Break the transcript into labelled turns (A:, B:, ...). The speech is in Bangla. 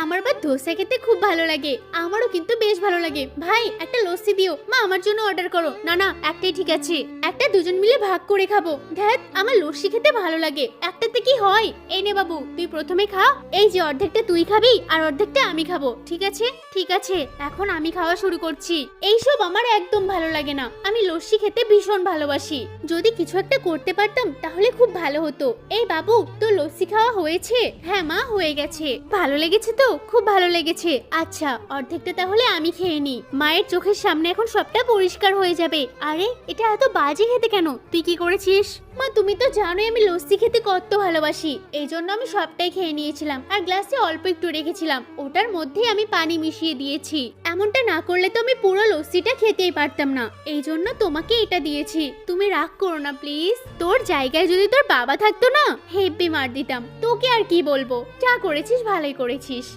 A: আমার বা ধোসা খেতে খুব ভালো লাগে। আমারও কিন্তু বেশ ভালো লাগে। ভাই একটা লস্যি দিও। মা আমার জন্য অর্ডার করো। না না, একটাই ঠিক আছে। একটা দুজন মিলে ভাগ করে খাবো। ধ্যাত, আমার লস্যি খেতে ভালো লাগে, একটাতে কি হয়? এই নে বাবু, তুই প্রথমে খা। এই যে অর্ধেকটা তুই খাবি আর অর্ধেকটা আমি খাবো, ঠিক আছে? ঠিক আছে, এখন আমি খাওয়া শুরু করছি। এইসব আমার একদম ভালো লাগে না। আমি লস্যি খেতে ভীষণ ভালোবাসি। যদি কিছু একটা করতে পারতাম তাহলে খুব ভালো হতো। এই বাবু, তোর লস্যি খাওয়া হয়েছে? হ্যাঁ মা, হয়ে গেছে। ভালো লেগেছে তো? খুব ভালো লেগেছে। আচ্ছা, অর্ধেকটা তাহলে আমি খেয়ে নি। মায়ের চোখের সামনে এখন সবটা পরিষ্কার হয়ে যাবে। আরে, এটা এত বাজে খেতে কেন? তুই কি করেছিস? মা, তুমি তো জানোই আমি লস্যি খেতে কত ভালোবাসি। এই জন্য আমি সবটাই খেয়ে নিয়েছিলাম আর গ্লাসে অল্প একটু রেখেছিলাম। ওটার মধ্যেই আমি পানি মিশিয়ে দিয়েছি। এমনটা না করলে তো আমি পুরো লস্যিটা খেতেই পারতাম না। এই জন্য তোমাকে এটা দিয়েছি। তুমি রাগ করো না প্লিজ। তোর জায়গায় যদি তোর বাবা থাকতো না, হেব্বি মার দিতাম। তোকে আর কি বলবো, যা করেছিস ভালোই করেছিস।